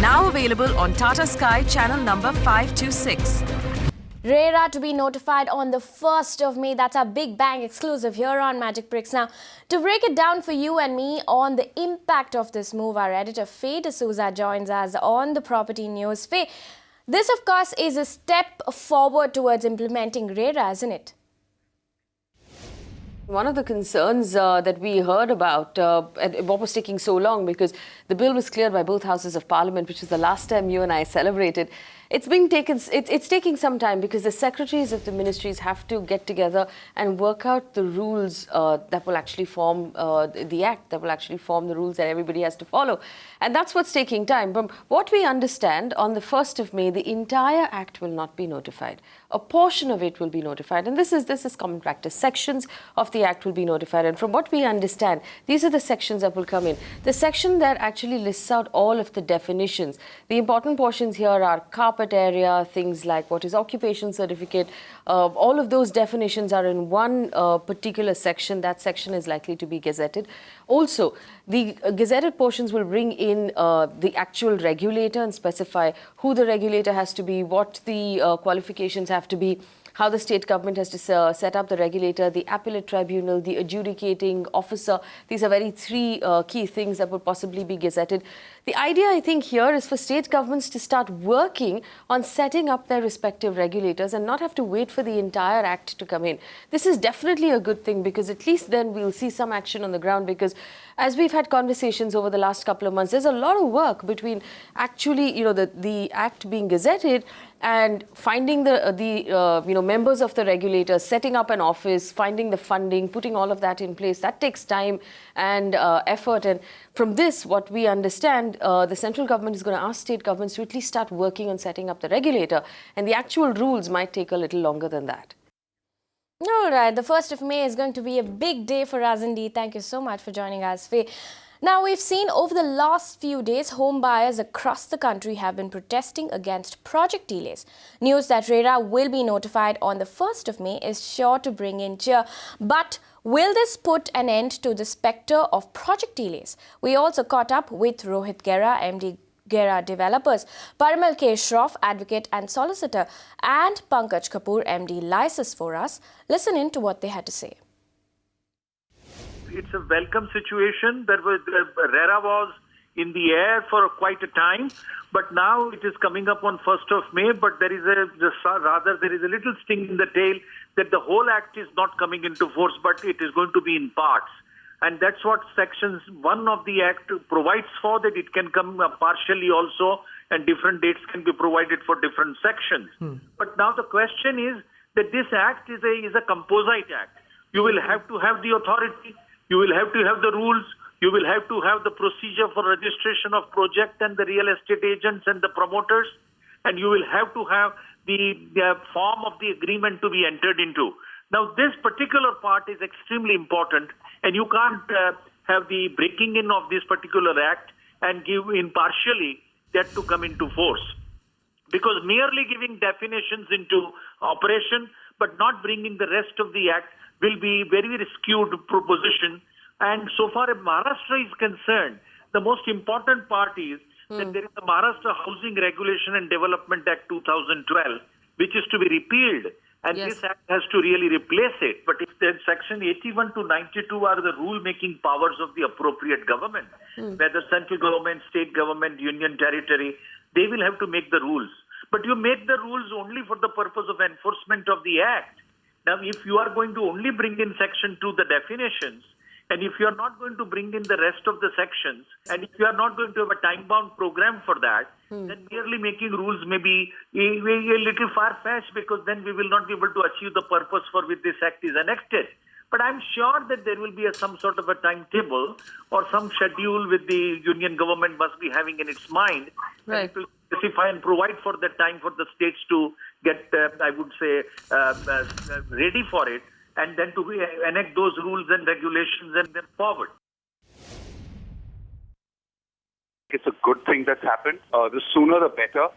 Now available on Tata Sky channel number 526. RERA to be notified on the 1st of May. That's our Big Bang exclusive here on Magic Bricks. Now, to break it down for you and me on the impact of this move, our editor Faye D'Souza joins us on the Property News. Faye, this of course is a step forward towards implementing RERA, isn't it? One of the concerns that we heard about, and what was taking so long, because the bill was cleared by both houses of parliament, which is the last time you and I celebrated. It's taking some time because the secretaries of the ministries have to get together and work out the rules that will actually form the act, that will actually form the rules that everybody has to follow. And that's what's taking time. From what we understand, on the 1st of May, the entire act will not be notified. A portion of it will be notified. And this is common practice. Sections of the act will be notified. And from what we understand, these are the sections that will come in. The section that actually lists out all of the definitions. The important portions here are carpet area, things like what is occupation certificate. All of those definitions are in one particular section. That section is likely to be gazetted. Also, the gazetted portions will bring in the actual regulator and specify who the regulator has to be, what the qualifications have to be, how the state government has to set up the regulator, the appellate tribunal, the adjudicating officer. These are three key things that would possibly be gazetted. The idea, I think, here is for state governments to start working on setting up their respective regulators and not have to wait for the entire act to come in. This is definitely a good thing because at least then we'll see some action on the ground, because as we've had conversations over the last couple of months, there's a lot of work between actually, the act being gazetted and finding the members of the regulator, setting up an office, finding the funding, putting all of that in place. That takes time and effort. And from this, what we understand, the central government is going to ask state governments to at least start working on setting up the regulator. And the actual rules might take a little longer than that. All right, the 1st of May is going to be a big day for us indeed. Thank you so much for joining us, Faye. Now, we've seen over the last few days, home buyers across the country have been protesting against project delays. News that RERA will be notified on the 1st of May is sure to bring in cheer. But will this put an end to the spectre of project delays? We also caught up with Rohit Gera, MD RERA Developers, Parimal K. Shroff, Advocate and Solicitor, and Pankaj Kapoor, MD Lysis for us. Listen in to what they had to say. It's a welcome situation. RERA was in the air for quite a time, but now it is coming up on 1st of May. But there is a little sting in the tail that the whole act is not coming into force, but it is going to be in parts. And that's what Section 1 of the Act provides for, that it can come partially also, and different dates can be provided for different sections. But now the question is that this Act is a composite Act. You will have to have the authority, you will have to have the rules, you will have to have the procedure for registration of project and the real estate agents and the promoters, and you will have to have the form of the agreement to be entered into. Now, this particular part is extremely important, and you can't have the breaking in of this particular act and give impartially that to come into force. Because merely giving definitions into operation but not bringing the rest of the act will be very, very skewed proposition. And so far as Maharashtra is concerned, the most important part is that there is the Maharashtra Housing Regulation and Development Act 2012, which is to be repealed. And yes, this act has to really replace it. But if then Section 81 to 92 are the rule-making powers of the appropriate government, whether central government, state government, union territory, they will have to make the rules. But you make the rules only for the purpose of enforcement of the act. Now, if you are going to only bring in Section 2 the definitions, and if you are not going to bring in the rest of the sections, and if you are not going to have a time-bound program for that, then merely making rules may be a little far-fetched, because then we will not be able to achieve the purpose for which this act is enacted. But I'm sure that there will be some sort of a timetable or some schedule with the union government must be having in its mind. Right. And it will specify and provide for the time for the states to get, I would say, ready for it, and then to enact those rules and regulations and then forward. It's a good thing that's happened. The sooner the better.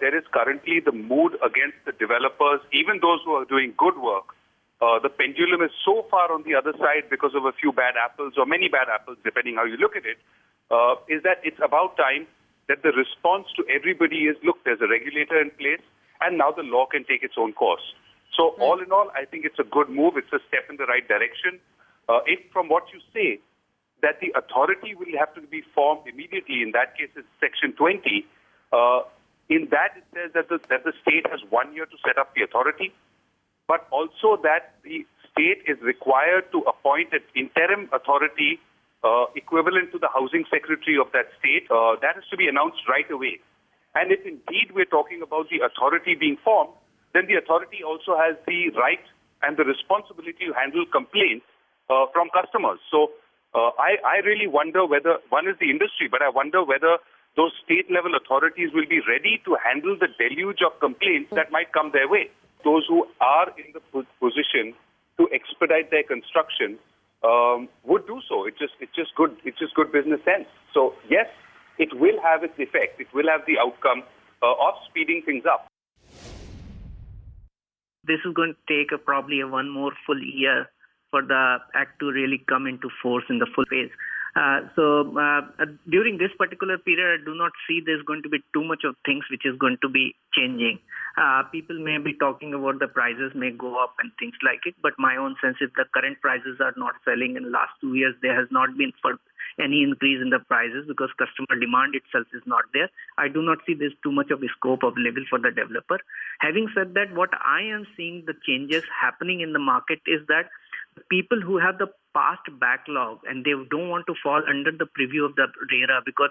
There is currently the mood against the developers, even those who are doing good work. The pendulum is so far on the other side because of a few bad apples, or many bad apples, depending how you look at it, is that it's about time that the response to everybody is, look, there's a regulator in place, and now the law can take its own course. So all in all, I think it's a good move. It's a step in the right direction. If from what you say, that the authority will have to be formed immediately, in that case it's Section 20, in that it says that the state has 1 year to set up the authority, but also that the state is required to appoint an interim authority equivalent to the housing secretary of that state. That has to be announced right away. And if indeed we're talking about the authority being formed, then the authority also has the right and the responsibility to handle complaints from customers. So I really wonder whether, one is the industry, but I wonder whether those state-level authorities will be ready to handle the deluge of complaints that might come their way. Those who are in the position to expedite their construction would do so. It's just good business sense. So yes, it will have its effect. It will have the outcome of speeding things up. This is going to take probably one more full year for the act to really come into force in the full phase. So during this particular period, I do not see there's going to be too much of things which is going to be changing. People may be talking about the prices may go up and things like it, but my own sense is the current prices are not selling. In the last 2 years, there has not been for any increase in the prices because customer demand itself is not there. I do not see there's too much of a scope available for the developer. Having said that, what I am seeing the changes happening in the market is that people who have the past backlog and they don't want to fall under the preview of the RERA, because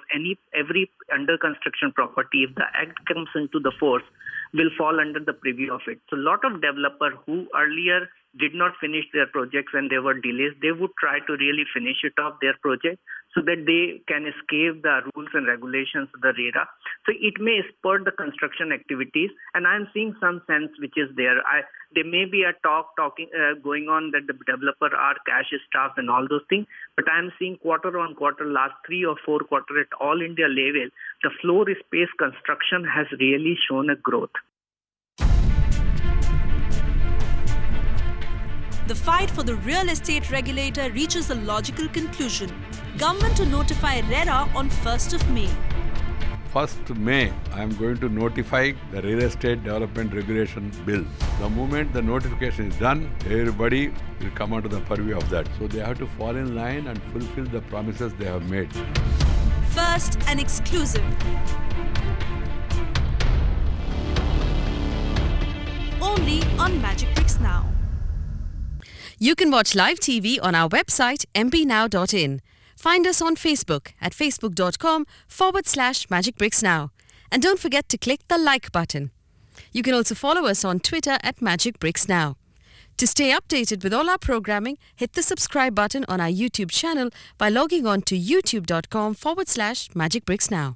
every under construction property, if the act comes into the force, will fall under the preview of it. So a lot of developers who earlier did not finish their projects and there were delays, they would try to really finish it off their project so that they can escape the rules and regulations of the RERA. So it may spur the construction activities, and I'm seeing some sense which is there. There may be a going on that the developer are cash strapped and all those things, but I'm seeing quarter on quarter, last 3 or 4 quarters at all India level, the floor space construction has really shown a growth. The fight for the real estate regulator reaches a logical conclusion. Government to notify RERA on 1st of May. 1st May, I am going to notify the Real Estate Development Regulation Bill. The moment the notification is done, everybody will come under the purview of that. So they have to fall in line and fulfill the promises they have made. First and exclusive. Only on Magic Bricks Now. You can watch live TV on our website mpnow.in. Find us on Facebook at facebook.com/magicbricksnow. And don't forget to click the like button. You can also follow us on Twitter at Magic Bricks Now. To stay updated with all our programming, hit the subscribe button on our YouTube channel by logging on to youtube.com/magicbricksnow.